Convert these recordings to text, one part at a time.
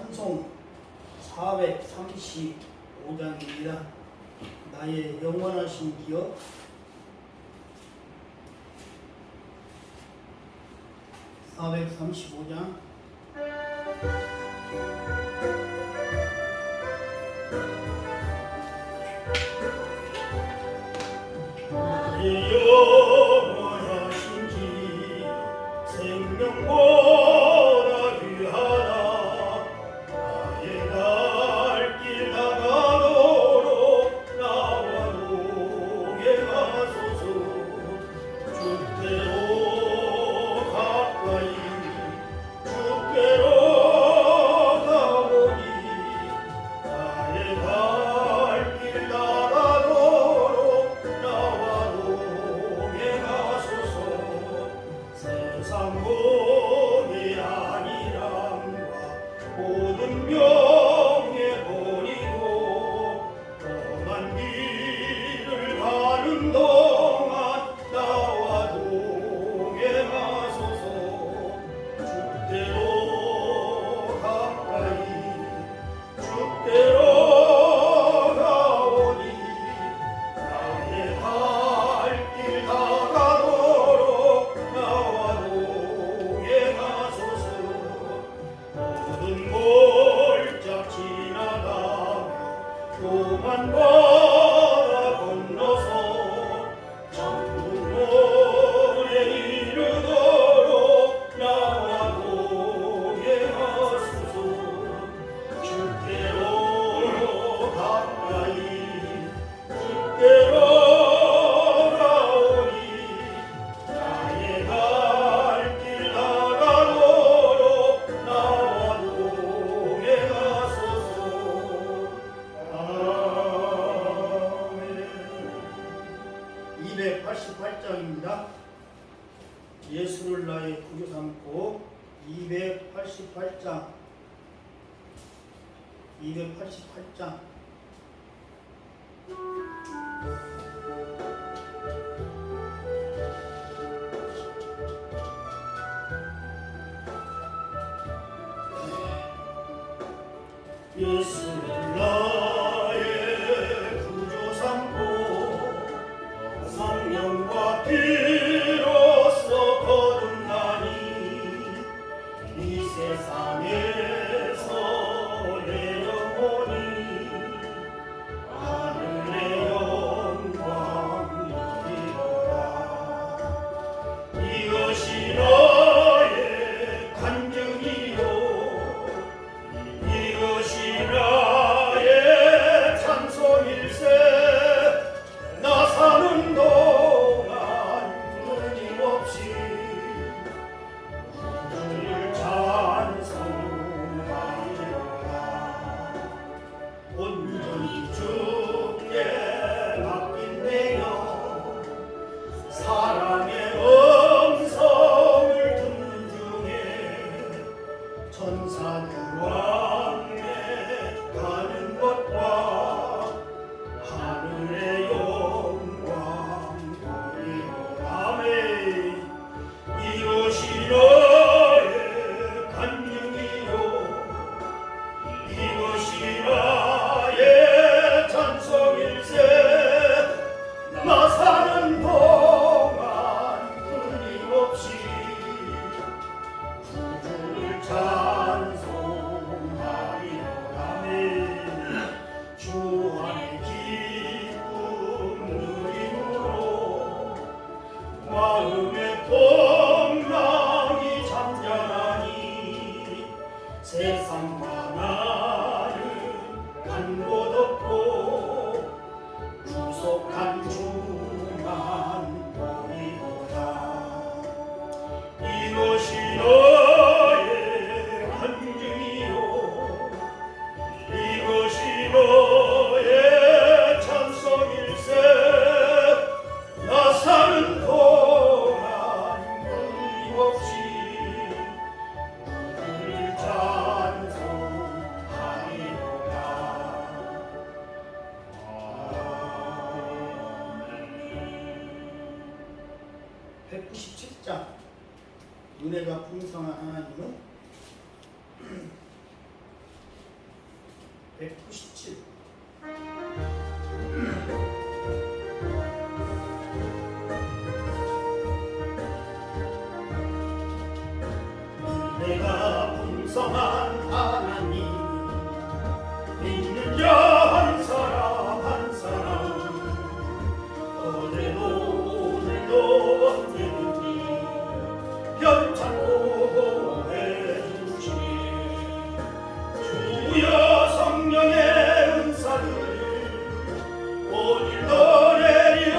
찬송 435장입니다. 나의 영원하신 기억. 435장. 나의 영원하신 기억 생명보다 귀하다. 나의 갈 길 다가도록 나와 동에 가소서. 주께로 가까이 주께로 가보니 나의 갈 길 다가도록 나와 동에 가소서. 세상 본의 아니람과 모든 명예 버리고 험한 길을 가는 동안 나와 동에 가소서. 주께로 가까이 주께로 가오니 나의 갈 길 다가도록 나와 동에 가소서. 모든 골짝 지나가며 험한 바다 건너서 천국문에 이르도록 나와 동에 가소서. 주께로 가까이 주께로 가오니 나의 갈 길 다가도록 나와 동에 가소서. 아멘. 288장입니다. 예수를 나의 구주 삼고 288장 288장. 예수를 나의 구주 삼고 성령과 피로써 거듭나니 이 세상에서 내 영혼이 하늘의 영광 누리리라. 이것이 나의 간증이요 이것이 나의 찬송일세. 나 사는 동안 끊임없이 주를 찬송하리로다. 온전히 주께 맡긴 내여 사랑의 음성을 듣는 중에 천사들 왕래 가는 것과 하늘의 영광 보리로다. 아멘. 이것이 나의 간증이요 이것이 나의 찬송일세. 나 사는 동안 끊임없이 주를 찬송하리로다. 아멘. 주 안에 기쁨 누림으로 마음의 풍랑이 잠잠하니 세상과 나는 간 곳 없고 구속한 주만 보이도다. 이것이 나의 간증이요 이것이 나의 찬송일세. 나 사는 동안 끊임없이 주를 찬송하리로다. 아멘. 197장. 은혜가 풍성한 하나님은 197. 내가 풍성한 하나님 믿는 자 한 사람 한 사람 어제도 오늘도 언제든지 별찾고 해주시니 주여 성령의 은사를 오늘도 내려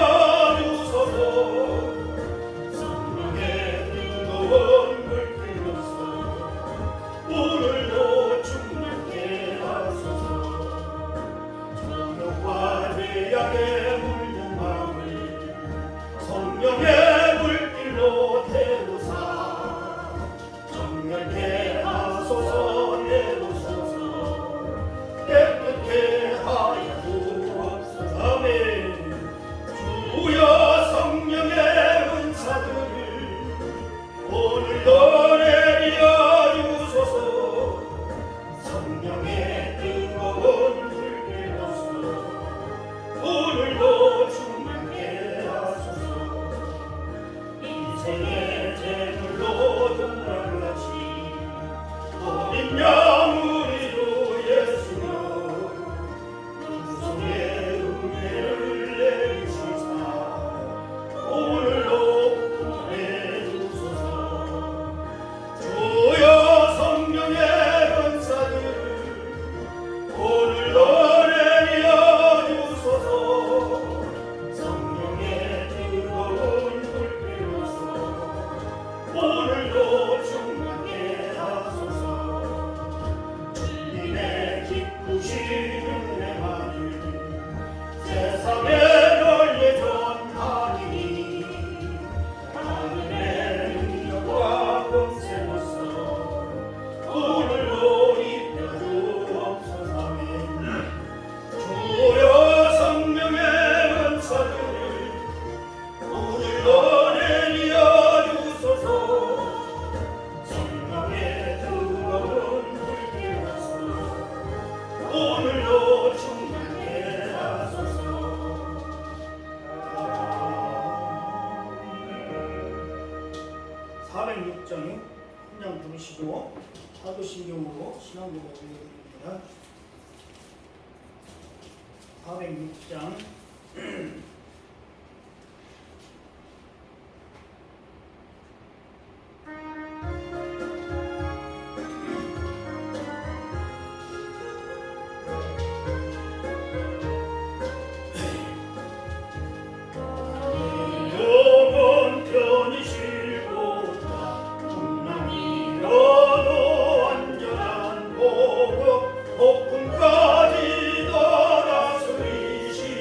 주소서. 성령의 뜨거운 물길로서 오늘도 충만케 하소서. 정욕과 죄악에 물든 마음을 성령의 물길로 태우사 정결케 하소서. 내오소서 깨끗게 하여 주옵소서. 아멘. 주여 성령의 은사들을 오늘도 내려 주소서. 성령의 뜨거운 불길로서 오늘도 충만케 하소서. 인생의 제물로 동락같이 어린 양 우리로 예수여 구속의 은혜를 내리시사 오늘도 구원해 주소서. 주여 성령의 은사들을 오늘도 내려 주소서. 성령의 뜨거운 불길로서 오늘도 충만케 하소서. 주님의 기쁘신 은혜만을 세상에 널리 전하리니 하늘의 능력과 권세로서 오늘도 입혀주옵소서. 아멘. 주여 성령의 은사들을 오늘도 내려 주소서. 성령의 뜨거운 불길로서 오늘도 충만케 하소서. 406장에 한 장 부르시고 사도신경으로 신앙고백 올려드립니다. 406장 영원 편히 쉴고다 풍랑이 너도 완전한 복음 폭풍까지 떠나서리시니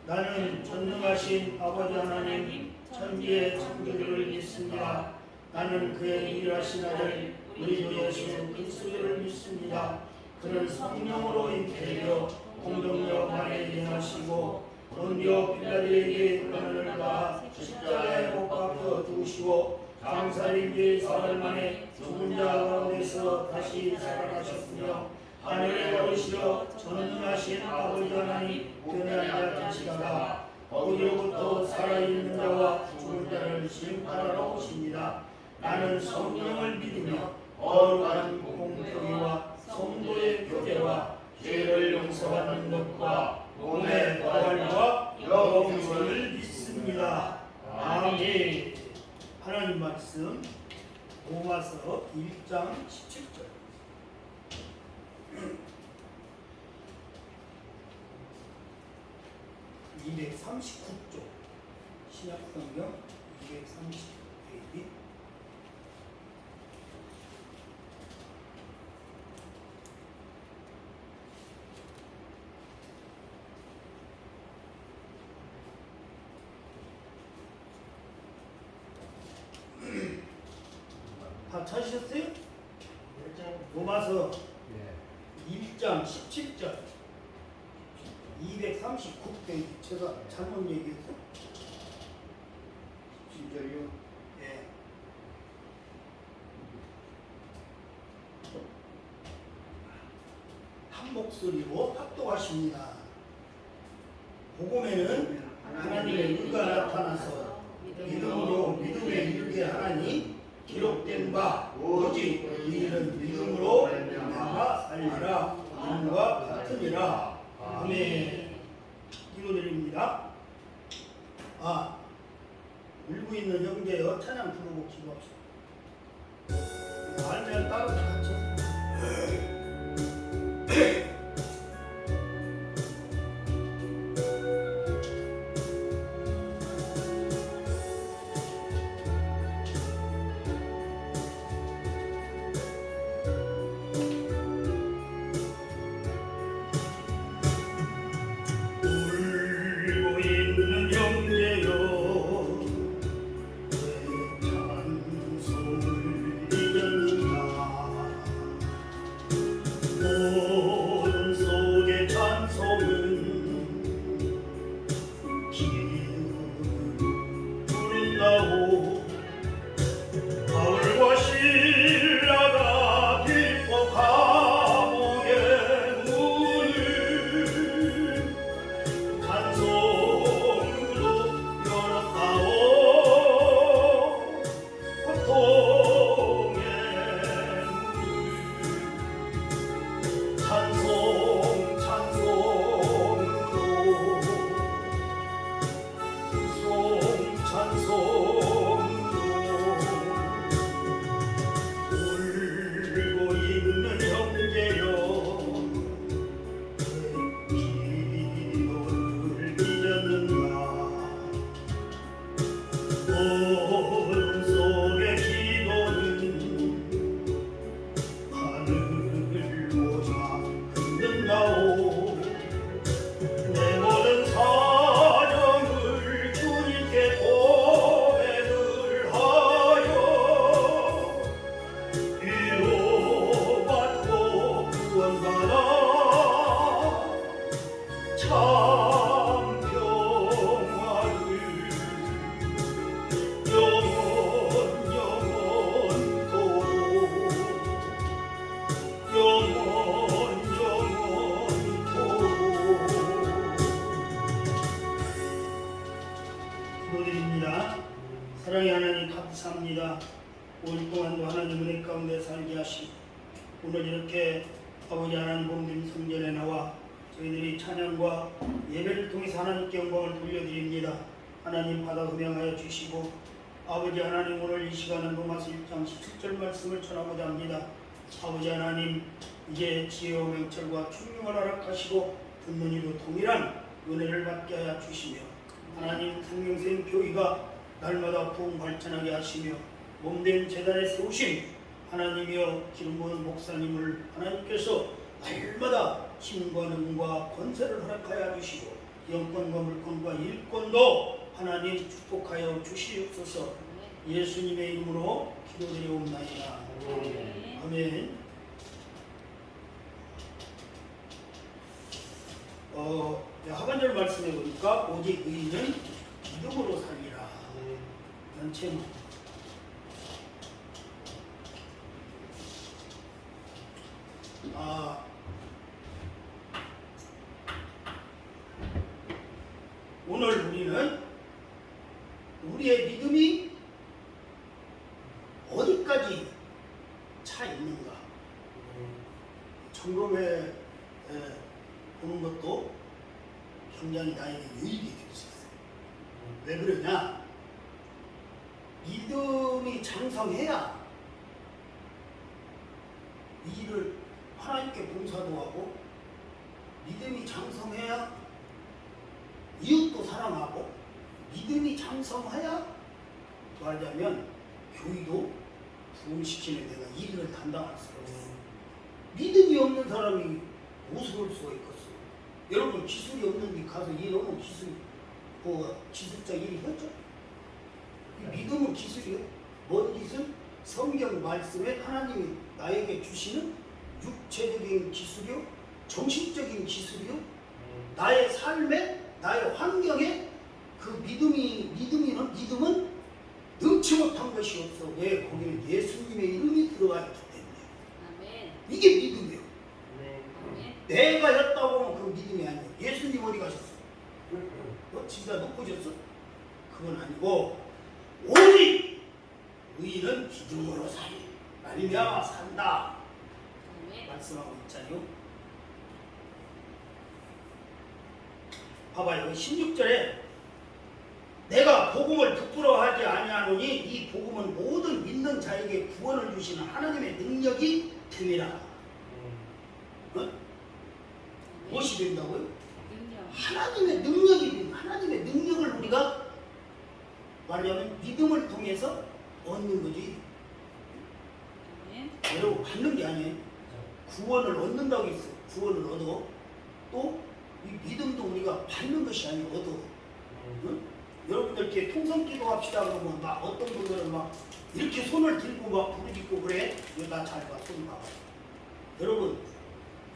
나는 전능하신 아버지 하나님 천지의 창조주를 믿습니다. 나는 그의 유일하신 아들 우리 주 예수 그리스도를 믿습니다. 그는 성령으로 잉태되어 공동역 안에 예하시고 본디오 빌라도에게 고난을 받아 십자가에 못 박혀 죽으시고 장사일기 사흘 만에 죽은 자 가운데서 다시 살아나셨으며 하늘에 오르시어 전능하신 아버지 하나님 우편에 앉아 계시다가 거기로부터 살아있는 자와 죽은 자를 심판하러 오십니다. 나는 성령을 믿으며 거룩한 공교회와 성도의 교제와 죄를 용서받는 것과 몸의 부활과 영생을 믿습니다. 아멘. 하나님 말씀 로마서 1장 17절 239쪽 신약성경 239페이지 다 찾으셨어요? 로마서 1장 17절 239페이지 제가 잘못 얘기했어? 17절이요? 예. 한 목소리로 합독하십니다. 복음에는 하나님의 의가 나타나서 믿음으로 믿음에 이르게 하나니 기록된 바 오직 이는 믿음으로 말미암아 살리라 이와 같으니라. 아멘. 기도드립니다. 울고 있는 형제여 찬양 부르고 기도합시다. 알면 따로 같이 사랑의 하나님 감사합니다. 올 동안도 하나님 은혜 가운데 살게 하시고 오늘 이렇게 아버지 하나님 몸된 성전에 나와 저희들이 찬양과 예배를 통해서 하나님께 영광을 돌려드립니다. 하나님 받아 음양하여 주시고 아버지 하나님 오늘 이 시간은 로마서 1장 17절 말씀을 전하고자 합니다. 아버지 하나님 이제 지혜와 명철과 충명을 허락하시고 듣는 이도 동일한 은혜를 받게 하여 주시며 하나님 생명생 교회가 날마다 부흥 발전하게 하시며 몸된 제단에 세우신 하나님이여 기름 부은 목사님을 하나님께서 날마다 힘과 능과 권세를 허락하여 주시고 영권과 물권과 일권도 하나님 축복하여 주시옵소서. 예수님의 이름으로 기도드리옵나이다. 아멘. 하반절 말씀해 보니까 오직 의인은 믿음으로 살리라. 이런 제목. 오늘 우리는 우리의 믿음이 어디까지 차 있는가 점검해 보는 것도 굉장히 나에게 유익이 될 수 있어요. 왜 그러냐? 믿음이 장성해야 이 일을 하나님께 봉사도 하고, 믿음이 장성해야 이웃도 사랑하고, 믿음이 장성해야 말하자면 교회도 부흥시키는 데가 일을 담당할 수가 있어요. 믿음이 없는 사람이 무엇을 할 수가 있겠어요? 여러분 기술이 없는데 가서 일하면 기술자 일이 했죠? 믿음은 기술이요. 뭔 기술? 성경 말씀에 하나님이 나에게 주시는 육체적인 기술이요, 정신적인 기술이요, 나의 삶에, 나의 환경에 그 믿음은 능치 못한 것이 없어. 왜? 거기는 예수님의 이름이 들어가 있기 때문에. 아멘. 이게 믿음이에요. 아멘. 내가 했다고 하면 그 믿음이 아니에요. 예수님 어디 가셨어? 진짜 높으셨어? 그건 아니고, 오직 의인은 믿음으로 말미암아 산다. 말씀하고 있잖아요. 봐봐요. 16절에 내가 복음을 부끄러워하지 아니하노니 이 복음은 모든 믿는 자에게 구원을 주시는 하나님의 능력이 됨이라. 무엇이 된다고요? 하나님의 능력이 됩니다. 하나님의 능력을 우리가 말하자면 믿음을 통해서 얻는 거지. 여러분 받는 게 아니에요. 구원을 얻는다고 했어. 구원을 얻어. 또 이 믿음도 우리가 받는 것이 아니고 얻어. 응? 여러분들 이렇게 통성기도 합시다 그러면 막 어떤 분들은 막 이렇게 손을 들고 막 부르짖고 그래. 이거 나 잘 봐. 손 봐봐. 여러분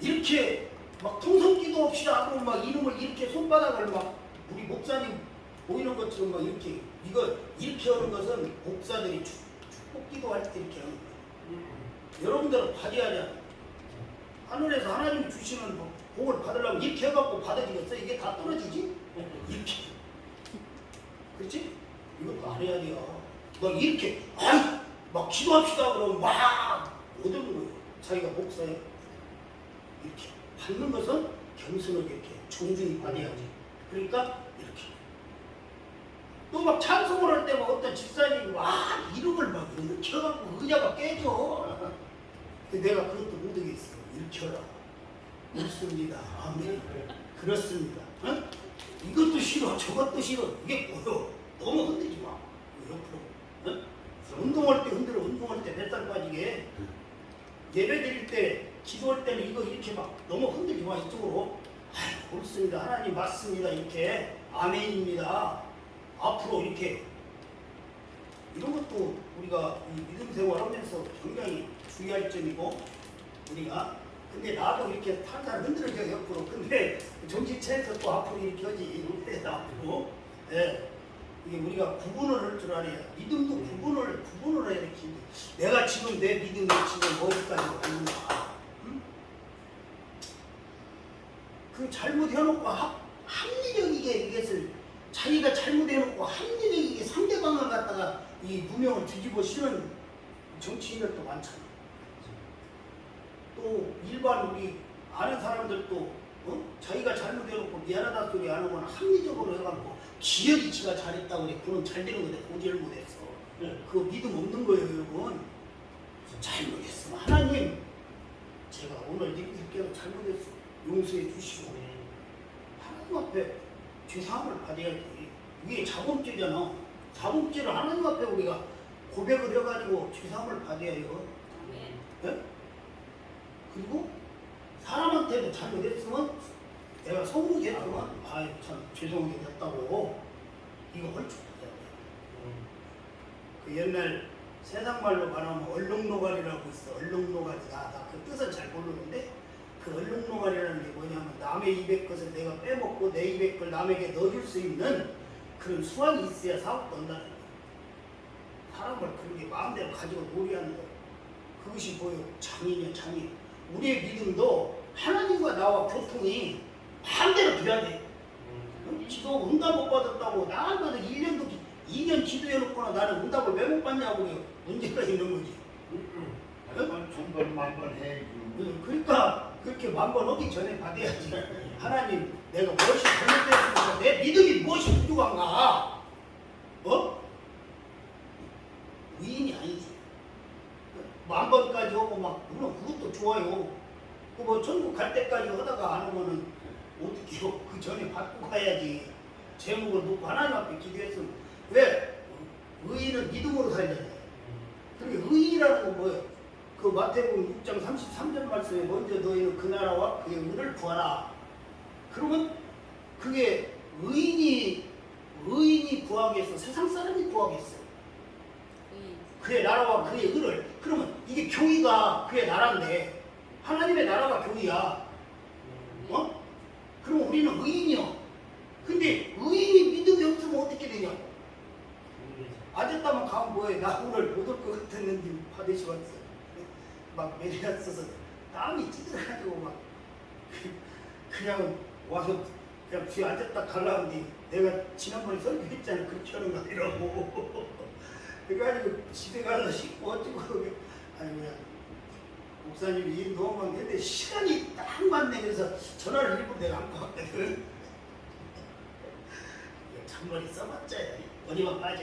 이렇게 막 통성기도 합시다 그러면 막 이름을 이렇게 손바닥을 막 우리 목사님 보이는 것처럼 막 이렇게 이렇게 하는 것은 목사들이 축복기도 할 때 이렇게 하는 거예요. 여러분들은 받아야 돼. 하늘에서 하나님이 주시는 복을 받으려면 이렇게 해갖고 받아지겠어? 이게 다 떨어지지? 이렇게. 그렇지? 이것도 안 해야 돼요. 막 이렇게, 막 기도합시다 그러면 막 못 얻는 거예요. 자기가 목사예요. 이렇게. 받는 것은 겸손하게 이렇게 존중히 받아야지. 그러니까 이렇게. 또 막 찬송을 할 때 막 어떤 집사님이 막 이름을 막 이렇게 해갖고 의자가 깨져. 근데 내가 그것도 못 하겠어. 이렇게 하라. 그렇습니다. 아멘. 그렇습니다. 어? 이것도 싫어. 저것도 싫어. 이게 뭐요? 너무 흔들지 마. 옆으로. 어? 운동할 때 흔들어. 운동할 때 뱃살 빠지게. 예배 드릴 때, 기도할 때는 이거 이렇게 막 너무 흔들지 마. 이쪽으로. 옳습니다. 하나님 맞습니다. 이렇게. 아멘입니다. 앞으로 이렇게. 이런 것도 우리가 이 믿음 생활하면서 굉장히 주의할 점이고, 우리가 근데 나도 이렇게 탈탈 흔들어져 옆으로. 근데 정신 차려서 또 앞으로 이렇게 하지. 이렇게 앞으로. 예. 이게 우리가 구분을 할 줄 알아야. 믿음도 구분을 해야 되지. 내가 지금 내 믿음이 지금 어디까지 왔는가. 응? 그 잘못해놓고 합리적이게 이것을 자기가 잘못해놓고 합리적이게 상대방을 갖다가 이 무명을 뒤집어 씌우는 정치인들도 많잖아. 또 일반 우리 아는 사람들도 자기가 잘못해놓고 미안하다 소리 안 하고는 합리적으로 해갖고 기억이 지가 잘했다고 그래. 그건 잘 되는 건데 보지를 못했어. 그거 믿음 없는 거예요, 여러분. 잘못했어. 하나님, 제가 오늘 이렇게 잘못했어. 용서해 주시고 하나님 앞에 죄사함을 받아야지. 이게 자범죄잖아. 자범죄를 하나님 앞에 우리가 고백을 해가지고 죄사함을 받아야 해요. 네? 그리고 사람한테도 잘못했으면 내가 서운하게 했구만. 아유 참 죄송하게 됐다고. 이거 헐쭉하다. 그 옛날 세상 말로 말하면 얼룩노가리라고 있어. 얼룩노가리. 나그 뜻은 잘 모르는데 그 얼룩노가리라는 게 뭐냐면 남의 입의 것을 내가 빼먹고 내 입의 걸 남에게 넣어줄 수 있는 그런 수완이 있어야 사업도 한다는 거야. 사람을 그렇게 마음대로 가지고 놀이하는 거. 그것이 뭐예요? 장인이야 장인. 우리의 믿음도 하나님과 나와 교통이 반대로 돼야 돼. 지도 응답 못 받았다고 나한테도 1년도 2년 기도해놓고나 나는 응답을 왜 못 받냐고 문제가 있는 거지. 천번 만번 해. 그러니까 그렇게 만번 하기 전에 받아야지. 하나님 내가 무엇이 잘못되었습니까? 내 믿음이 무엇이 부족한가? 의인이 아니지. 만번까지 하고 막 물론 그것도 좋아요. 그 뭐 천국 갈 때까지 하다가 안 오면은 어떻게요? 그 전에 받고 가야지. 제목을 놓고 하나님 앞에 기도했으면 왜? 의인은 믿음으로 살잖아요. 그러니까 의인이라는 건 뭐예요? 그 마태복음 6장 33절 말씀에 먼저 너희는 그 나라와 그의 의를 구하라. 그러면 그게 의인이 구하겠어? 세상 사람이 구하겠어? 그의 나라와 그의 의를. 그러면 이게 교회가 그의 나라인데 하나님의 나라가 교회야. 그럼 우리는 의인이요. 근데 의인이 믿음이 없으면 어떻게 되냐? 아랫담만 가면 뭐해? 나 오늘 못 올 것 같았는데 받으시 왔어. 막 매리가 써서 땀이 찌들어가지고 막 그냥 와서 그냥 뒤에 앉았다 가려는데 내가 지난번에 설교했잖아. 그렇게 하는 거 아니라고. 그래가지고 집에 가서 씻고 어쩌고 아니 목사님이 인도만 했는데 시간이 딱 맞네. 그래서 전화를 일부러 내가 안 받거든. 잔머리 써봤자 어디만 빠져.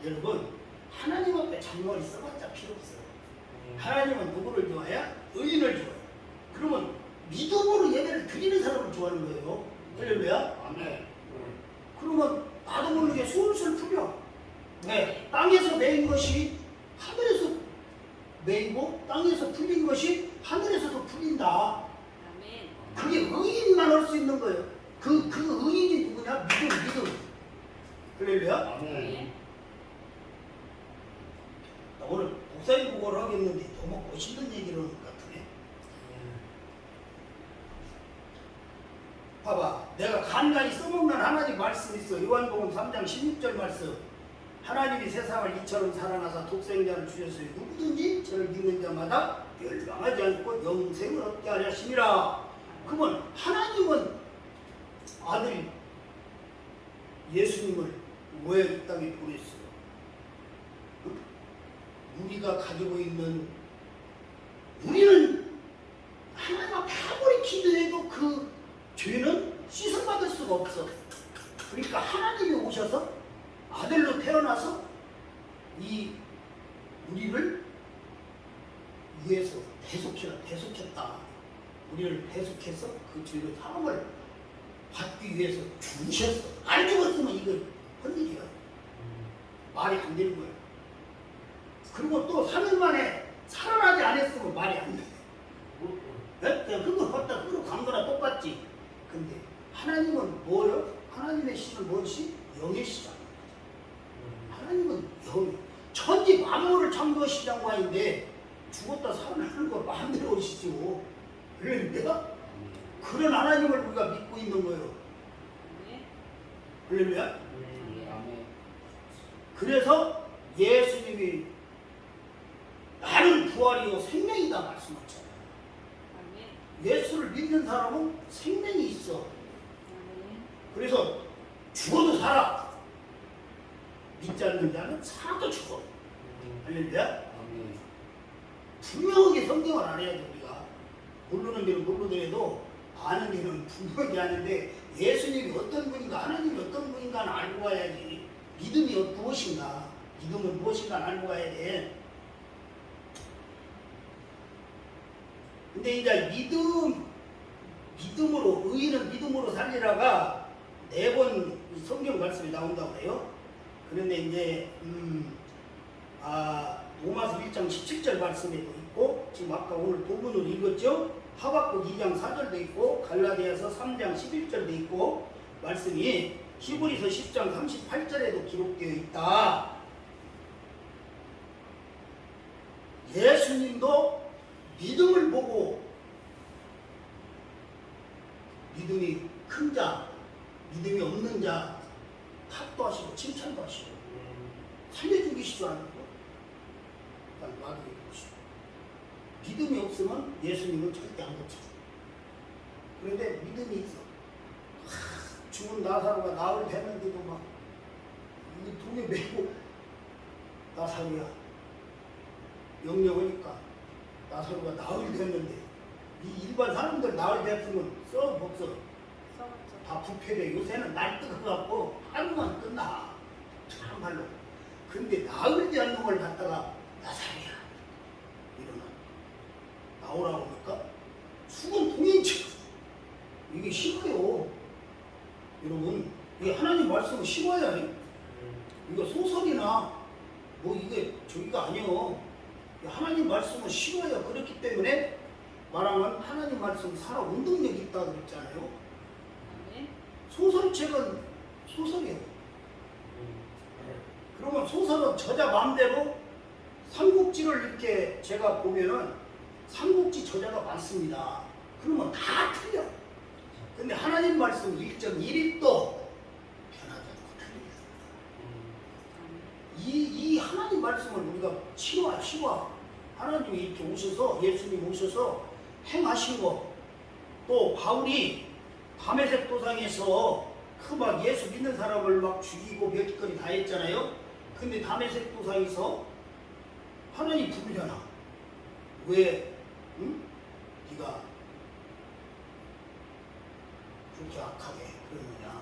여러분 하나님 앞에 잔머리 써봤자 필요 없어요. 하나님은 누구를 좋아해요? 의인을 좋아해요. 그러면 믿음으로 예배를 드리는 사람을 좋아하는 거예요. 할렐루야. 아멘. 그러면 나도 모르게 술술 풀려. 네, 땅에서 매인 것이 하늘에서 매이고 땅에서 풀린 것이 하늘에서도 풀린다. 그게 의인만 할 수 있는 거예요. 그 의인이 누구냐? 믿음. 할렐루야. 아멘. 나 오늘 목사님 보고를 하겠는데 너무 멋있는 얘기를 하는 것 같으네. 봐봐, 내가 간간히 써먹는 하나님 말씀이 있어. 요한복음 3장 16절 말씀. 하나님이 세상을 이처럼 사랑하사 독생자를 주셨으니 누구든지 저를 믿는 자마다 멸망하지 않고 영생을 얻게 하려 하심이라. 그러면 하나님은 아들 예수님을 왜 이 땅에 보냈어요? 우리가 가지고 있는, 우리는 하나님 앞에 아무리 기도해도 그 죄는 씻어받을 수가 없어. 그러니까 하나님이 오셔서 아들로 태어나서 이 우리를 위해서 대속했다. 우리를 대속해서 그 죄의 사함을 받기 위해서 주셨어. 안 죽었으면 이거 헛일이야. 말이 안 되는 거야. 그리고 또 3일 만에 살아나지 않았으면 말이 안 돼. 그냥 그걸 갖다 끌어간 거나 똑같지. 근데 하나님은 뭐요? 하나님의 씨는 뭔지? 영의 씨잖아. 하나님은 영, 천지 만물을 창조하신 장관인데 죽었다 살아나는 걸 마음대로 오시죠. 그러니까 그런 하나님을 우리가 믿고 있는 거예요. 할렐루야. 그래서 예수님이 나는 부활이요 생명이다 말씀하셨잖아요. 예수를 믿는 사람은 생명이 있어. 그래서 죽어도 살아. 믿지 않는 자는 살아도 죽어. 할렐루야. 분명하게 성경을 알아야죠. 우리가 모르는 데는 모르더라도 아는 데는 분명히 아는데 예수님이 어떤 분인가 하나님이 어떤 분인가는 알고 가야지. 믿음이 무엇인가, 믿음은 무엇인가 알고 가야 돼. 근데 이제 믿음으로, 의인은 믿음으로 살리라가 4번 성경 말씀이 나온다고 해요. 그런데 이제 로마서 1장 17절 말씀에도 있고, 지금 아까 오늘 본문으로 읽었죠? 하박국 2장 4절도 있고 갈라디아서 3장 11절도 있고 말씀이 히브리서 10장 38절에도 기록되어 있다. 예수님도 믿음을 보고 믿음이 큰 자, 믿음이 없는 자 탓도 하시고 칭찬도 하시고 살려주기시도 않고 놔두게 보시고 믿음이 없으면 예수님은 절대 안 고쳐요. 그런데 믿음이 있어. 죽은 나사로가 나을 됐는데도 막 돈에 메고 나사로야 영영하니까 나사로가 나을 됐는데 이 일반 사람들 나을 됐으면 써 없어. 다 부패돼. 요새는 날 뜨거워갖고 하루만 끝나. 참말로. 근데 나을 대한 놈을 갖다가 나사로야 일어나 나오라고 하니까 죽은 동인치 이게 싫어요. 여러분 이게 하나님 말씀은 심어야 해. 이거 소설이나 뭐 이게 저기가 아니요. 하나님 말씀은 심어야. 그렇기 때문에 말하면 하나님 말씀 살아 운동력이 있다고 그랬잖아요. 소설책은 소설이에요. 그러면 소설은 저자 마음대로 삼국지를 이렇게 제가 보면은 삼국지 저자가 많습니다. 그러면 다 틀려. 근데 하나님 말씀 1.1도 변하지 않고 틀리겠습니다. 이 하나님 말씀을 우리가 치와 하나님이 이렇게 오셔서 예수님 오셔서 행하신 거, 또 바울이 다메섹 도상에서 그 막 예수 믿는 사람을 막 죽이고 몇 건이 다 했잖아요. 근데 다메섹 도상에서 하나님 부르잖아. 왜? 응? 네가 그렇게 악하게 그러느냐.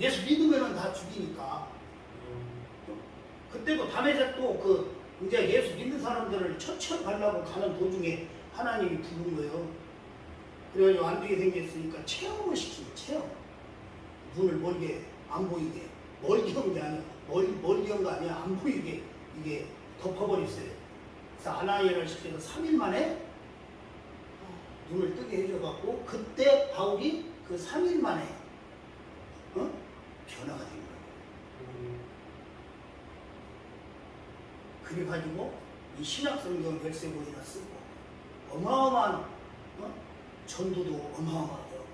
예수 믿으면 다 죽이니까. 그때도 다메섹도 그 이제 예수 믿는 사람들을 처치하러 가려고 가는 도중에 하나님이 부른 거예요. 그래가지고 안 되게 생겼으니까 체험을 시키는 체험. 눈을 멀게 안 보이게. 멀게 한 게 아니야. 멀게 한 거 아니야. 안 보이게 이게 덮어버렸어요. 그래서 아나니아를 시켜서 3일 만에 눈을 뜨게 해줘갖고 그때 바울이 그 3일 만에 변화가 된 거예요. 그래가지고 이 신약성경 벨세보이나 쓰고 어마어마한 전도도 어마어마하죠.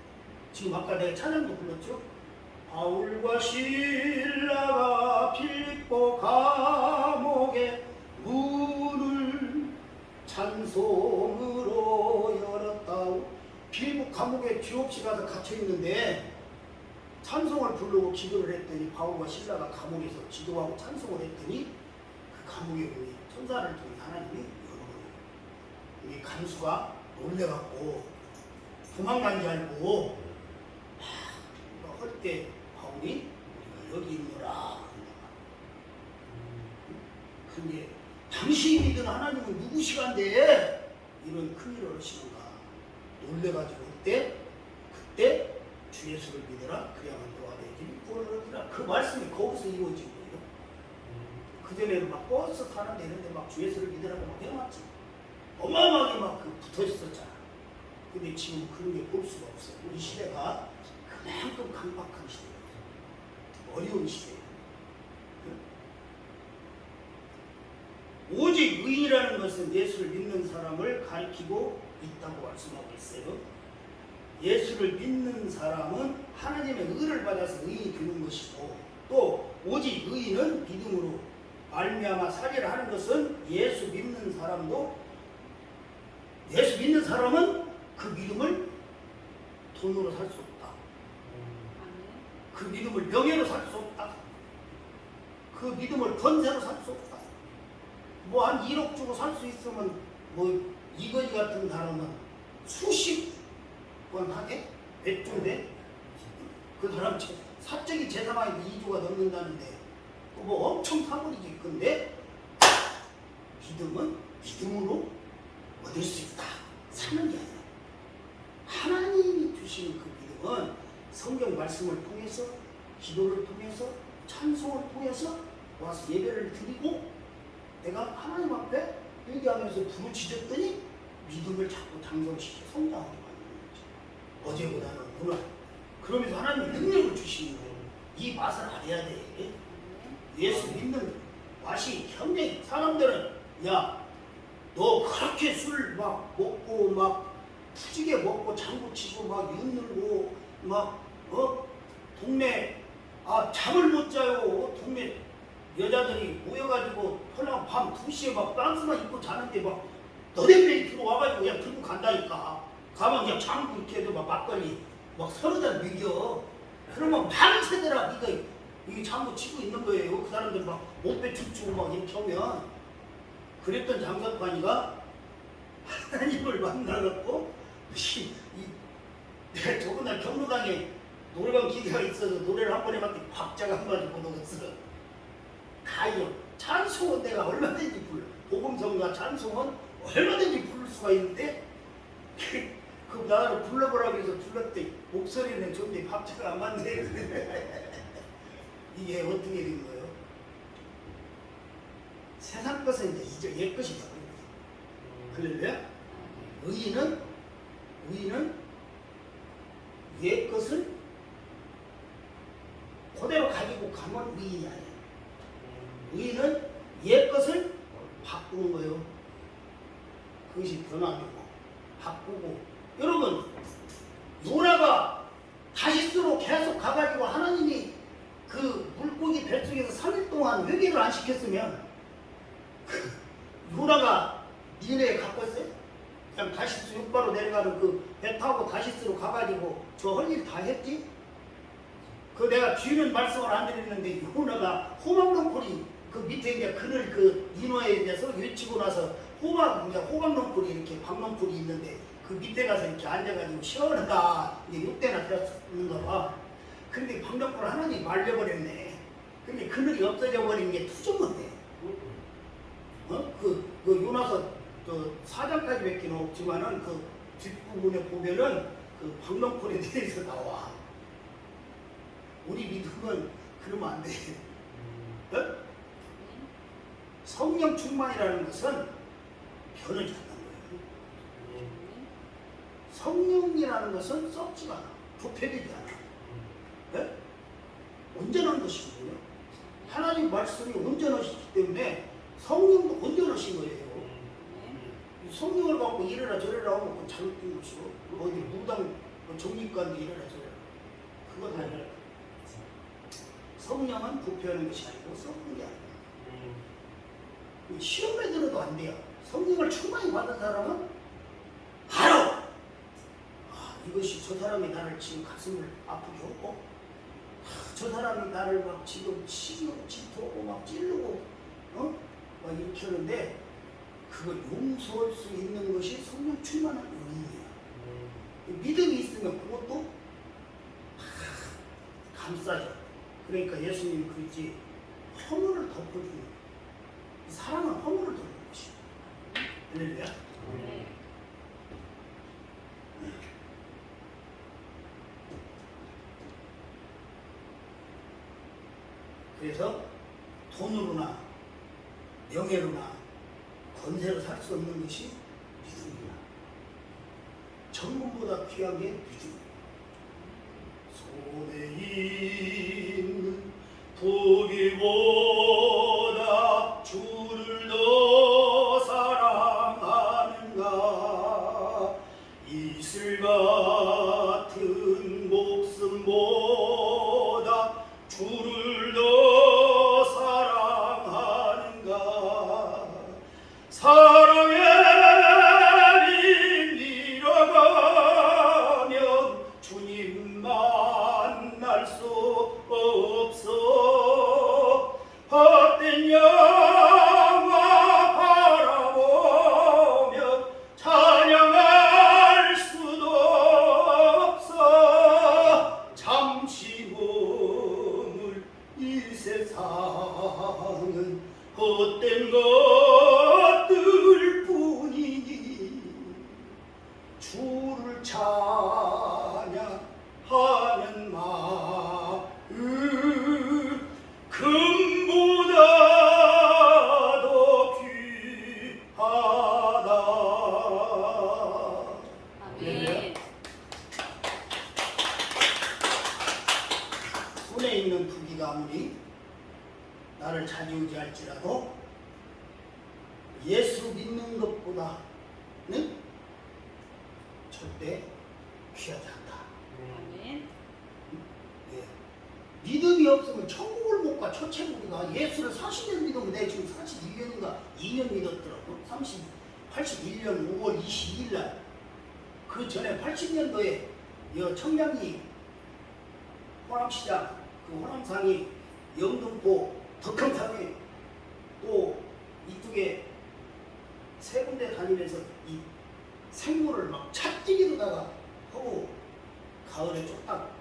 지금 아까 내가 찬양도 불렀죠. 바울과 실라가 빌립보 감옥에 문을 찬송으로 열었다. 빌립보 감옥에 죄 없이 가서 갇혀 있는데 찬송을 부르고 기도를 했더니 바울과 실라가 감옥에서 기도하고 찬송을 했더니 그 감옥에 문이 천사를 통해 하나님이 열어버려요. 이 간수가 놀래갖고 도망간 줄 알고 할 때 바울이 우리가 여기 있노라. 근데 당신이 믿은 하나님은 누구시간데 이런 큰일을 하시는가 놀래가지고 그때 주 예수를 믿어라. 그래야만 너와 내 길이 구원을 얻으라. 그 말씀이 거기서 이루어진 거예요. 그전에는 막 버스 타는데 이런데 막 주 예수를 믿으라고 막 해놨지. 어마어마하게 막 붙어 있었잖아. 근데 지금 그런 게 볼 수가 없어요. 우리 시대가 그만큼 강박한 시대예요. 어려운 시대예요. 오직 의인이라는 것은 예수를 믿는 사람을 가리키고 있다고 말씀하고 있어요. 예수를 믿는 사람은 하나님의 의를 받아서 의인이 되는 것이고, 또 오직 의인은 믿음으로 말미암아 살리라 하는 것은 예수 믿는 사람은 그 믿음을 돈으로 살 수 없다. 그 믿음을 명예로 살 수 없다. 그 믿음을 권세로 살 수 없다. 뭐 한 1억 주고 살 수 있으면 뭐 이거지 같은 사람은 수십 번 하게? 몇 주인데? 그 사람 사적인 재산이 2조가 넘는다는데 뭐 엄청 사버리지. 근데 믿음은 믿음으로 얻을 수 있다. 사는 게 아니라 하나님이 주시는 그 믿음은 성경 말씀을 통해서, 기도를 통해서, 찬송을 통해서 와서 예배를 드리고 내가 하나님 앞에 얘기하면서 부르짖었더니 믿음을 자꾸 장성시켜 성장하게 만드는 거죠. 어제보다는 오늘. 그러면서 하나님 능력을 주시는 거예요. 이 맛을 알아야 돼. 예수 믿는 맛이 굉장히 사람들은 야, 너 그렇게 술 막 먹고 막 푸지게 먹고 장구 치고 막 윤들고 막 동네 잠을 못 자요. 동네 여자들이 모여가지고 그냥 밤 2시에 막 빤스만 입고 자는데 막 너댓들이 들어와가지고 그냥 들고 간다니까. 가면 그냥 장구 이렇게 해도 막 막걸리 막 서너 잔 먹여. 그러면 밤새더라 이게 장구 치고 있는 거예요. 그 사람들 막 목배 춤추고 막 이렇게 하면. 그랬던 장사관이가 하나님을 만나갖고 내가 저번날 경로당에 노래방 기계가 있어서 노래를 한 번 해봤더니 박자가 한 가지 못 오겠어. 가요. 찬송은 내가 얼마든지 복음성과 찬송은 얼마든지 부를 수가 있는데 그 나를 불러보라고 해서 불렀더니 목소리는 좋은데 박자가 안 맞네. 이게 어떻게 된 거예요? 세상 것은 이제 옛 것이 되버린 거예요. 그러면 의인은 옛 것을 그대로 가지고 가면 의인이 아니에요. 의인은 옛 것을 바꾸는 거예요. 그것이 변화되고 바꾸고. 여러분, 요나가 다시스로 계속 가가지고 하나님이 그 물고기 뱃속에서 3일 동안 회개를 안 시켰으면 요나가 니네에 갔겠어요? 그냥 다시스 육바로 내려가는 그 배 타고 다시스로 가가지고 저 할 일 다 했지? 그 내가 뒤는 말씀을 안 드렸는데 요나가 호박농풀이 그 밑에 이제 그늘 그 인화에 대해서 외치고 나서 호박농풀이 이렇게 박농풀이 있는데 그 밑에 가서 이렇게 앉아가지고 시원하다 이제 6대나 되었는가 봐. 근데 박농풀 하나님 말려버렸네. 근데 그늘이 없어져 버린 게 투정인데. 그 요나서 4장까지 밖에 없지만은 그 뒷부분에 보면은 그 박농풀에 대해서 나와. 우리 믿음은 그러면 안 돼. 성령 충만이라는 것은 변하지 않는 거예요. 성령이라는 것은 썩지가 않아. 부패되지 않아. 온전한 것이거든요. 하나님 말씀이 온전하시기 때문에 성령도 온전하신 거예요. 성령을 갖고 이래라 저래라 하면 잘못된 것이고 어디 무당 정립관도 이래라 저래라 그건 아니라 성령은 부패하는 것이 아니고 썩는 게 아니에요. 시험에 들어도 안 돼요. 성령을 충만히 받은 사람은 바로 이것이 저 사람이 나를 지금 가슴을 아프게 하고 저 사람이 나를 막 지금 치고 질투하고 막 찌르고 막 이렇게 하는데 그걸 용서할 수 있는 것이 성령 충만한 의인이에요. 믿음이 있으면 그것도 감싸죠. 그러니까 예수님이 그랬지 허물을 덮어주는 사랑은 허물을 덮는 것이에요. 할렐루야. 그래서 돈으로나 명예로나 권세로 살 수 없는 것이 믿음이야. 정금보다 귀한 게 믿음이야. 손에 있는 부귀보다 주를 더 사랑하는가. 이슬 같은 목숨보다 주를 더 사랑하는가. 사랑의 길 잃어가면 주님 만날 수 없어. 헛된 영화 바라보며 찬양할 수도 없어. 잠시 머물 이 세상은 헛된 것들 뿐이니 주를 찬양하는 마음 금보다 더 귀하다. 손에 있는 부귀가 아무리 나를 좌지우지할지라도 예수 믿는 것보다는 절대 귀하지 않다. 아멘. 예. 믿음이 없으면 천국을 못 가. 초체국이가 예수를 40년 믿으면 내 지금 41년인가 2년 믿었더라고. 81년 5월 22일 날. 그 전에 80년도에 청량리 호남시장 그 호남상이 영등포 덕흥상에 또 이쪽에 세 군데 다니면서 이 생물을 막 찻뛰기로다가 하고 가을에 쫄딱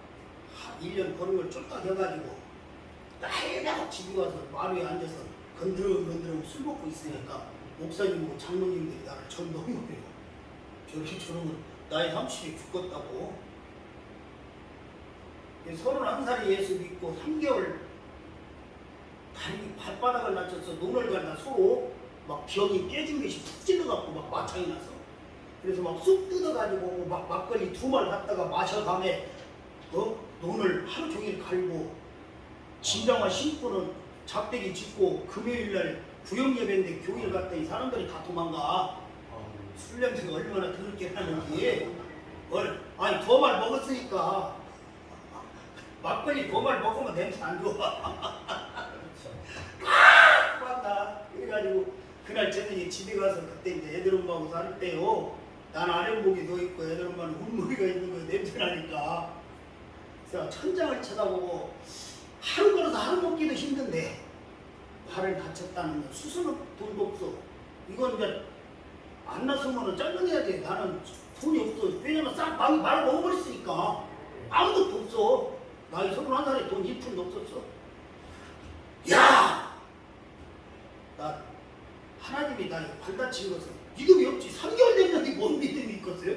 1년 버는 걸 쫄딱 해가지고 나에다가 집에 와서 마루에 앉아서 건드렁건드렁 술 먹고 있으니까 목사님하고 장로님들이 나를 전도한 거예요. 저렇게 저러면 나이 30이 죽었다고. 31살에 예수 믿고 3개월 다리 발바닥을 다쳐서 눈을 갈다 서로 막 병이 깨진 것이 푹 찔러갖고 막 마창이 나서 그래서 막 쑥 뜯어가지고 막 막걸리 2말 갖다가 마셔감에 눈을 하루 종일 갈고 진정한 신부는 작대기 짚고 금요일날 구역예배인데 교회를 갔더니 사람들이 다 도망가. 술 냄새가 얼마나 더럽게 나는지. 아니 2말 먹었으니까 막걸리 2말 먹으면 냄새 안 좋아. 맞다. 그래가지고 그날 저녁에 집에 가서 그때 이제 애들 엄마하고 살 때요. 난 아랫목이 더 있고 애들 엄마는 울머리가 있는 거 냄새 나니까. 그래서 천장을 쳐다보고 하루 걸어서 하루 먹기도 힘든데 발을 다쳤다는 거 수술은 돈도 없어. 이건 이제 안 났으면 짤렁해야 돼. 나는 돈이 없어. 왜냐면 싹 말을 먹어버렸으니까 아무것도 없어. 나이 31살에 돈 1푼도 없었어. 야! 나 하나님이 나 발 다친 것은 믿음이 없지. 3개월 됐는데 뭔 믿음이 있겠어요?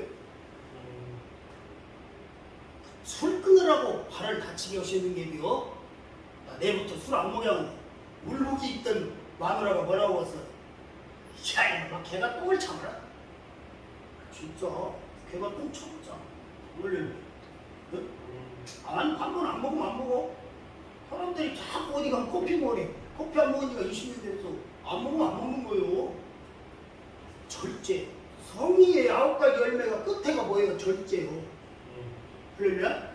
술 끊으라고 발을 다치게 하시는 게요. 내부터 술 안 먹으면 물혹이 있던 마누라가 뭐라고 했어? 야, 이놈아, 걔가 똥을 참으라. 진짜, 걔가 똥 참자. 원래, 응? 한번 안 먹으면 안 먹어. 사람들이 자꾸 어디 가면 커피 먹으래. 커피 안 먹은 지가 20년 됐어. 안 먹으면 안 먹는 거예요. 절제. 성의의 9가지 열매가 끝에가 뭐예요? 절제요. 그러면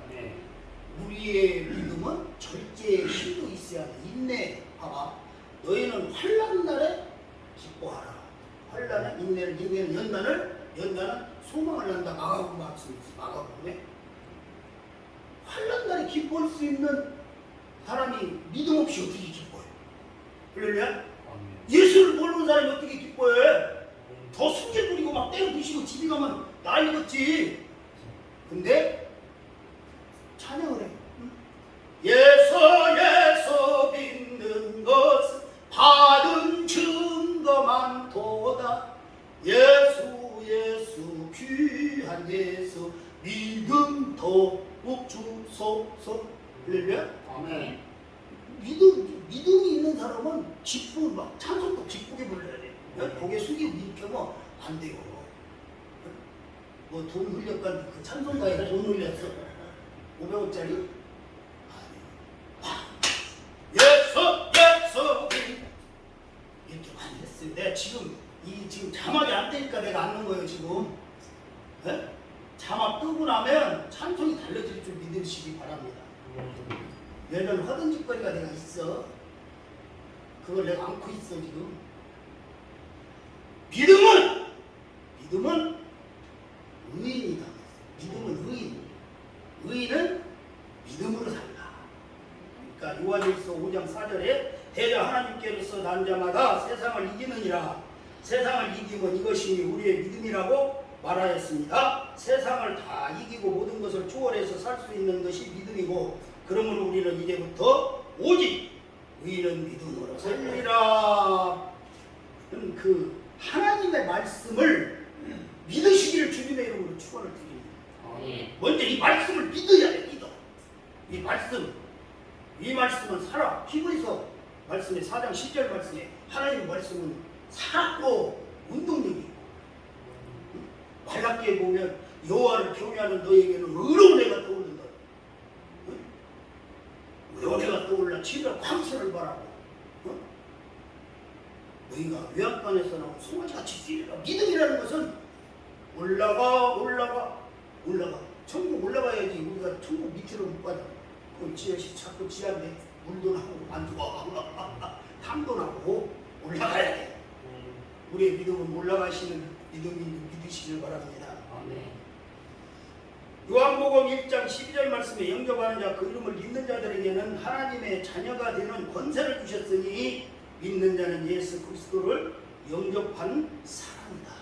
우리의 믿음은 절제의 힘도 있어야 돼. 인내. 봐봐. 너희는 환난 날에 기뻐하라. 환난은 인내를, 인내는 연단은 소망을 한다. 마가복음 말씀이 있어. 마가복음에. 환난 날에 기뻐할 수 있는 사람이 믿음 없이 어떻게 기뻐해? 그러면 예수를 모르는 사람이 어떻게 기뻐해? 더 숨길 부리고 막 때려 부시고 집에 가면 난리겠지. 근데 찬양을 해. 예수 믿는 것은 받은 증거만 도다. 예수 귀한 예수 믿음 더욱 주소서. 그러면 아멘. 믿음이 있는 사람은 기쁘 막 찬송도 기쁘게 불러야 돼. 고개 숙이고 이렇게 하면 안 돼요. 뭐 돈 흘렸건 그 찬송가에 돈 흘렸어. 500원짜리? 예수 이렇게 많이 했어요. 내가 지금 자막이 안 되니까 내가 안 넣은 거예요 지금. 네? 자막 뜨고 나면 찬송이 달라질 줄 믿으시기 바랍니다. 얘는 하던 짓거리가 내가 있어. 그걸 내가 안고 있어 지금. 믿음은 의인이다. 믿음은 의인. 의인은 믿음으로 산다. 그러니까 요한일서 5장 4절에 대저 하나님께로서 난 자마다 세상을 이기느니라. 세상을 이기면 이것이 우리의 믿음이라고 말하였습니다. 세상을 다 이기고 모든 것을 초월해서 살 수 있는 것이 믿음이고, 그러므로 우리는 이제부터 오직 의인은 믿음으로 살리라. 그 하나님의 말씀을 믿으시기를 주님의 이름으로 축원을 드립니다. 먼저 이 말씀을 믿어야 돼. 믿어. 이 말씀은 살아. 히브리서 말씀에 4장 10절 말씀에 하나님의 말씀은 살았고 운동력이 있고, 말라기에 보면 여호와를 경외하는 너에게는 의로운 해가 떠오른다. 여기가 떠올라 지가 광선을 바라고 어? 너희가 외양간에서 나온 송아지같이 뛰리라. 믿음이라는 것은 올라가 천국 올라가야지. 우리가 천국 밑으로 못 가자. 그럼 지혜씨 자꾸 지한테 물도 나고 안 좋아 탐도 나고 올라가야 돼. 우리의 믿음은 올라가시는 믿음인 믿으시길 바랍니다. 요한복음 1장 12절 말씀에 영접하는 자 그 이름을 믿는 자들에게는 하나님의 자녀가 되는 권세를 주셨으니 믿는 자는 예수 그리스도를 영접한 사람이다.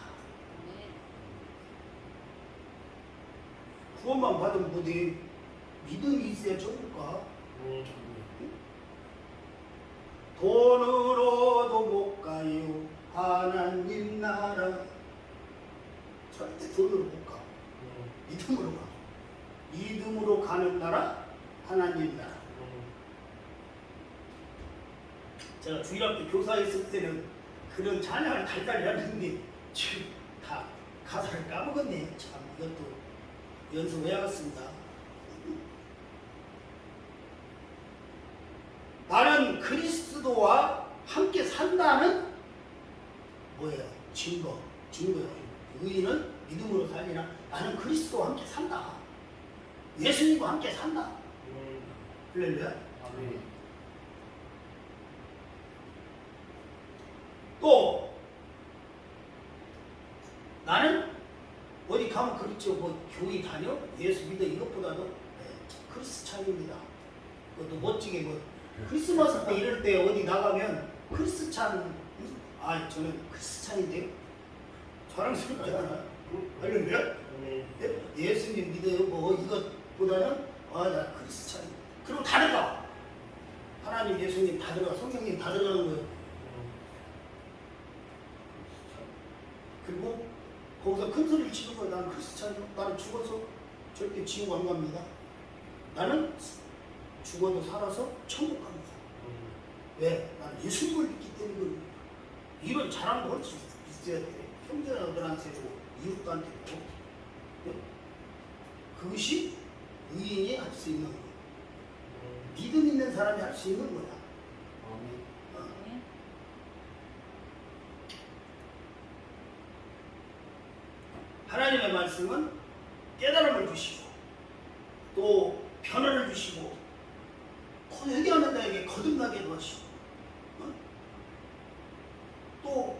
구원만 받으면 뭐지? 믿음이 있어야 천국 가. 돈으로도 못 가요 하나님 나라. 절대 돈으로 못 가. 믿음으로 가. 믿음으로 가는 나라 하나님 나라. 제가 주일학교 교사했을 때는 그런 찬양을 달달이 하는데 지금 다 가사를 까먹었네. 참 이것도 연습해야겠습니다. 나는 그리스도와 함께 산다는 뭐예요? 증거예요. 의인은 믿음으로 살리라. 나는 그리스도와 함께 산다. 예수님과 함께 산다. 할렐루야. 또 나는 어디 가면 그렇죠. 뭐 교회 다녀? 예수 믿어 이것보다도 크리스찬입니다. 그것도 멋지게 뭐 크리스마스 때 이럴 때 어디 나가면 크리스찬 저는 크리스찬인데요. 자랑스럽잖아. 할렐루야. 예수님 믿어요. 뭐 이것보다는 나 크리스찬. 그리고 다 들어가. 하나님, 예수님 다 들어가. 성령님 다 들어가는 거예요. 그리고 거기서 큰 소리를 치는 거예요. 나는 크리스찬이요. 나는 죽어서 절대 지옥 안 갑니다. 나는 죽어도 살아서 천국 갑니다. 왜? 나는 예수님을 믿기 때문에. 이런 자랑도 할 수 있어야 돼. 형제들한테도 이웃들한테도. 그것이 의인이 할 수 있는 거예요. 믿음 있는 사람이 할 수 있는 거야. 하나님의 말씀은 깨달음을 주시고 또 변화를 주시고 회개하는 자에게 거듭나게 하시고 또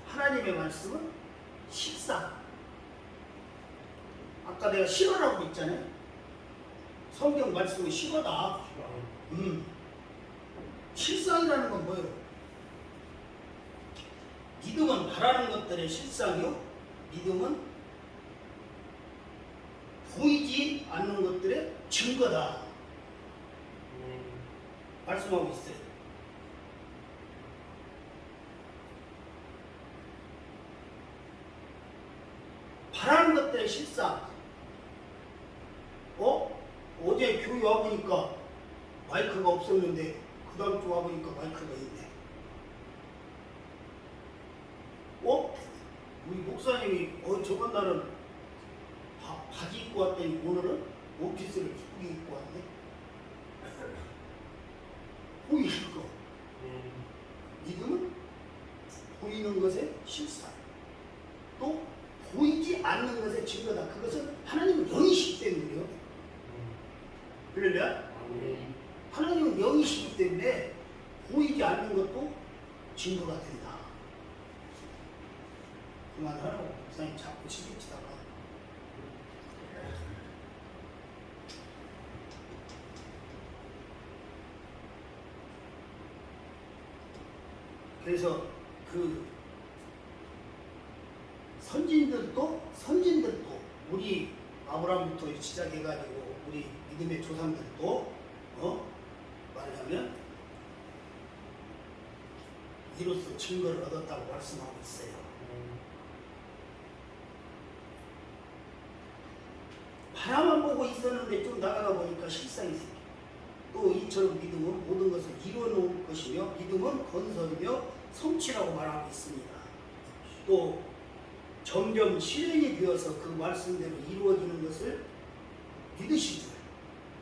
하나님의 말씀은 식사. 아까 내가 실어라고 했잖아요. 성경 말씀은 실어다. 실상이라는 건 뭐예요? 믿음은 바라는 것들의 실상이요. 믿음은 보이지 않는 것들의 증거다. 말씀하고 있어요. 바라는 것들의 실상. 어제 교회 와보니까 마이크가 없었는데 그 다음 주 와보니까 마이크가 있네. 우리 목사님이 저번 날은 바지 입고 왔더니 오늘은 원피스를 이쁘게 입고 왔네. 보이는 거. 믿음은 보이는 것의 실상. 또 보이지 않는 것의 증거다. 그것은 하나님은 영이시기 때문이요. 할렐루야. 하나님은 영이시기 때문에 보이지 않는 것도 증거가 된다. 그만하라고 목사님 자꾸 시비치다가. 그래서 그 선진들도 우리 아브라함부터 시작해가지고 우리 믿음의 조상들도 말하자면 이로써 증거를 얻었다고 말씀하고 있어요. 바라만 보고 있었는데 좀 나가다 보니까 실상이 생겨. 또 이처럼 믿음은 모든 것을 이루어놓을 것이며 믿음은 건설이며 성취라고 말하고 있습니다. 또 점점 실행이 되어서 그 말씀대로 이루어지는 것을 믿으시죠.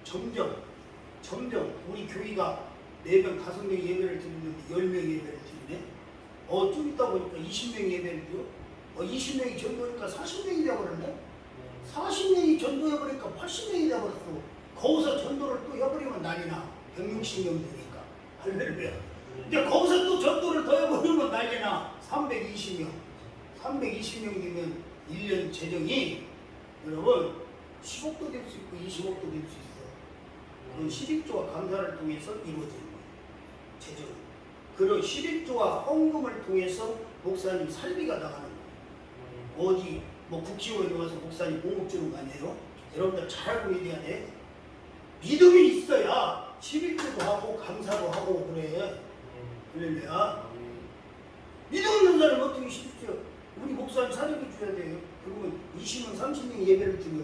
점점 우리 교회가 4명, 5명 예배를 드리는데 10명 예배를 드리네. 좀 있다 보니까 20명 예배를 드려. 20명이 전도하니까 40명이 되어버렸네. 40명이 전도해버리니까 80명이 되어버렸어. 거기서 전도를 또 해버리면 난리나. 160명 되니까. 할렐루야. 근데 거기서 또 전도를 더 해버리면 난리나. 320명. 320명 되면 1년 재정이 여러분 10억도 될 수 있고 20억도 될 수 있어. 그건 11조와 감사를 통해서 이루어지는 거예요. 재정은. 그리고 11조와 헌금을 통해서 목사님 살비가 나가는 거예요. 어디 뭐 국지원에 와서 목사님 공급 주는 거 아니에요? 여러분들 잘 알고 있어야 돼. 믿음이 있어야 11조도 하고 감사도 하고 그래. 할렐루야. 믿음 없는 사람은 어떻게 11조? 우리 목사님 사립이 줘야 돼요. 그러면 20명, 30명 예배를 드려.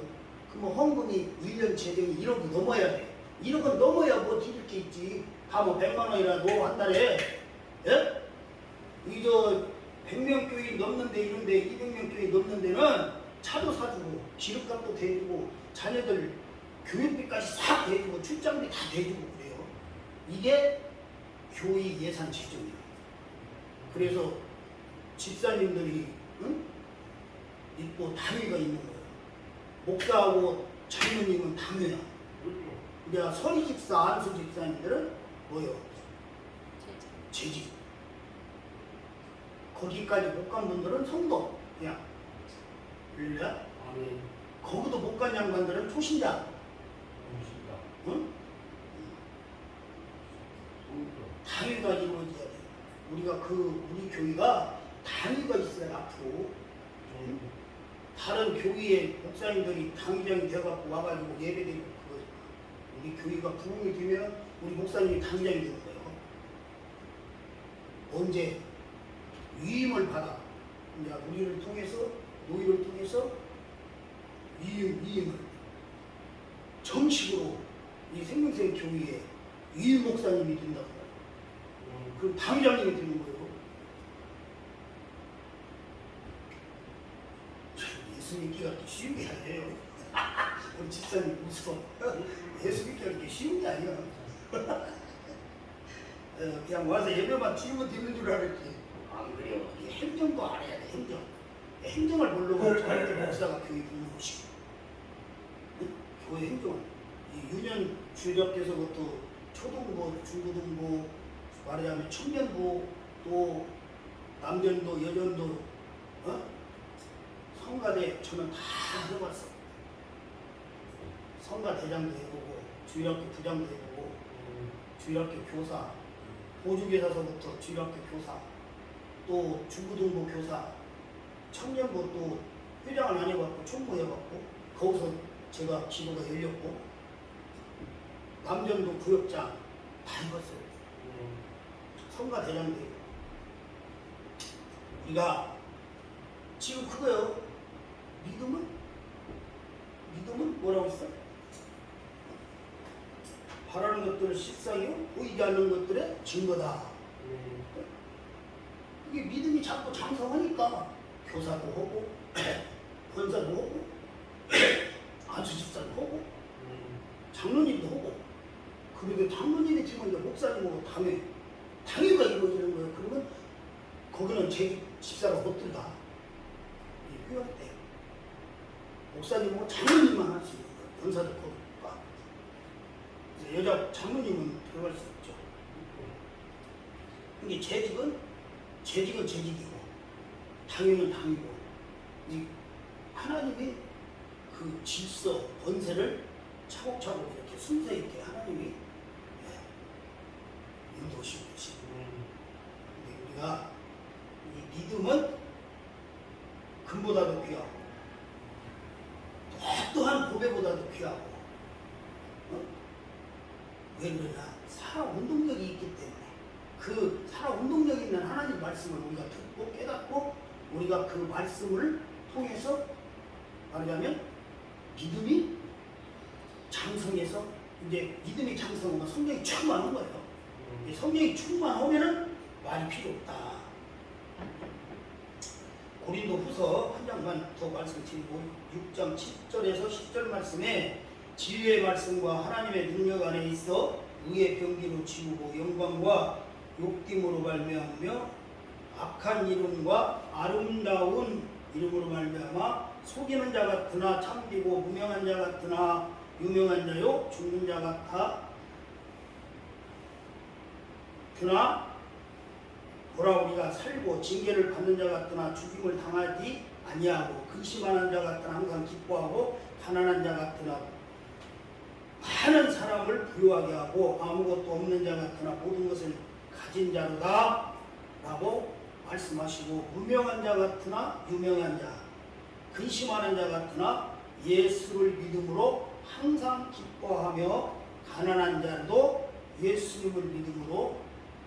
그러면 헌금이 1년 재정이 1억이 넘어야 돼. 1억은 넘어야 뭐 드릴 게 있지. 다 뭐 100만 원이라도 한 달에. 예? 이저 100명 교회 넘는데 이런데 200명 교회 넘는 데는 차도 사주고 기름값도 대주고 자녀들 교육비까지 싹 대주고 출장비 다 대주고 그래요. 이게 교회 예산 재정이에요. 그래서 집사님들이 있고 당회가 있는 거예요. 목사하고 장로님은 당회야. 이제 서리 집사, 안수 집사님들은 뭐요? 재직. 거기까지 못 간 분들은 성도. 그냥. 그래? 거기도 못 간 양반들은 초신자. 응? 당회가 이루어져야 돼. 우리가 우리 교회가 당회가 있어야 앞으로. 다른 교회의 목사님들이 당회장이 되어갖고 와가지고 예배드리고 우리 교회가 부흥이 되면 우리 목사님이 당회장이 되는 거예요. 언제? 위임을 받아. 이제 우리를 통해서, 노예를 통해서 위임을 정식으로 이 생명생 교회에 위임 목사님이 된다고. 그럼 당회장님이 되는 거예요. 예수 믿기가 그렇게 쉬운 게 아니에요. 우리 집사님 무서워. 예수 믿기가 그렇게 쉬운 게 아니야. 그냥 와서 예배만 드리면 되는 줄 알았지. 안 그래요. 행정도 알아야 돼. 행정을 모르고 절대 목사가 교회 있는 것이고. 교회 행정을. 이 유년 주력께서부터 초등부, 중고등부, 말하자면 청년부, 또 남전도, 여전도, 성가대 저는 다 해봤어. 성가대장도 해보고, 주일학교 부장도 해보고, 주일학교 교사, 보조교사서부터 주일학교 교사, 또 중고등부 교사, 청년부 또 회장을 안 해봤고, 총무 해봤고, 거기서 제가 기도가 열렸고, 남전도 구역장 다 해봤어요. 성가대장도 해보고. 우리가 지금 그거요. 믿음은 뭐라고 했어? 바라는 것들을 실상이요 보이지 않는 것들의 증거다. 이게 믿음이 자꾸 장성하니까 교사도 하고 권사도 하고 안수집사도 하고 장로님도 하고. 그런데 장로님이 지금 이제 목사님하고 당회가 이루어지는 거예요. 그러면 거기는 제 집사가 못 들어가. 필요할 때 목사님하고 장로님만 할 수 있는 거예요. 권사도 거기가. 여자 장로님은 들어갈 수 없죠. 근데 재직은 재직이고 당위는 당위고 이 하나님이 그 질서, 권세를 차곡차곡 이렇게 순서 있게 하나님이 인도하시고 계시고. 근데 우리가 이 믿음은 금보다도 귀하고 또한 보배보다도 귀하고. 왜 그러냐? 살아 운동력이 있기 때문에 그 살아 운동력 있는 하나님 말씀을 우리가 듣고 깨닫고 우리가 그 말씀을 통해서 말하자면 믿음이 장성해서 이제 믿음이 장성하면 성령이 충만한 거예요. 성령이 충만하면은 말이 필요 없다. 고린도 후서 한 장만 더 말씀드리고 6장 7절에서 10절 말씀에 진리의 말씀과 하나님의 능력 안에 있어 의의 병기로 지우고 영광과 욕됨으로 말미암으며 악한 이름과 아름다운 이름으로 말미암아 속이는 자 같으나 참되고 무명한 자 같으나 유명한 자요 죽는 자 같으나 보라 우리가 살고 징계를 받는 자 같으나 죽임을 당하지 아니하고 근심하는 자 같으나 항상 기뻐하고 가난한 자 같으나 많은 사람을 부유하게 하고 아무것도 없는 자 같으나 모든 것을 가진 자로다 라고 말씀하시고 무명한 자 같으나 유명한 자 근심하는 자 같으나 예수를 믿음으로 항상 기뻐하며 가난한 자도 예수님을 믿음으로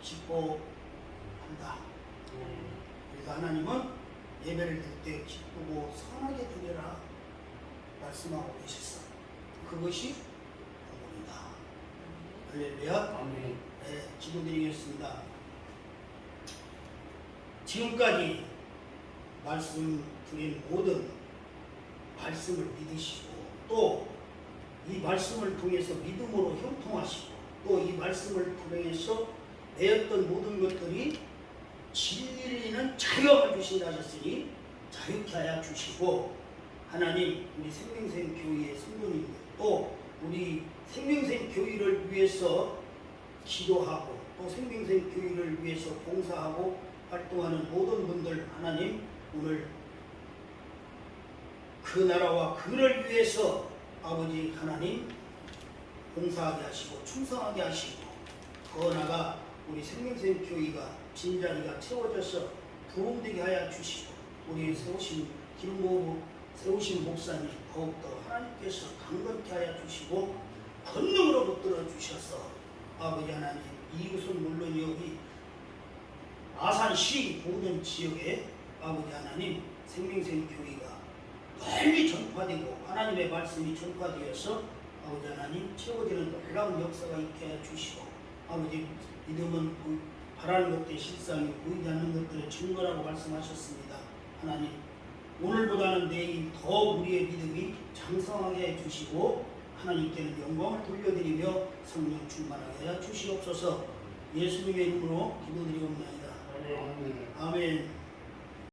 기뻐한다. 그래서 하나님은 예배를 드릴 때 기쁘고 선하게 드리라 말씀하고 계셨어. 그것이 복음이다. 할렐루야. 아멘. 네, 기도드리겠습니다. 지금까지 말씀드린 모든 말씀을 믿으시고 또 이 말씀을 통해서 믿음으로 형통하시고 또 이 말씀을 통해서 내었던 모든 것들이 진리는 자유함을 주신다 하셨으니 자유케 하여 주시고 하나님 우리 생명샘 교회의 성도님들 또 우리 생명샘 교회를 위해서 기도하고 또 생명샘 교회를 위해서 봉사하고 활동하는 모든 분들 하나님 오늘 그 나라와 그를 위해서 아버지 하나님 봉사하게 하시고 충성하게 하시고 더 나아가 우리 생명샘 교회가 빈자리가 채워져서 부흥되게 하여 주시고 우리 세우신 기름 세우신 목사님 더욱더 하나님께서 강건케 하여 주시고 권능으로 붙들어 주셔서 아버지 하나님 이곳은 물론 여기 아산시 모든 지역에 아버지 하나님 생명샘 교회가 널리 전파되고 하나님의 말씀이 전파되어서 아버지 하나님 채워지는 놀라운 역사가 있게 해 주시고 아버지 믿음은 바라는 것들이 실상이 보이지 않는 것들의 증거라고 말씀하셨습니다. 하나님 오늘보다는 내일 더 우리의 믿음이 장성하게 해 주시고 하나님께는 영광을 돌려드리며 성령 충만하게 해 주시옵소서. 예수님의 이름으로 기도드리옵나이다. 아멘. 아멘.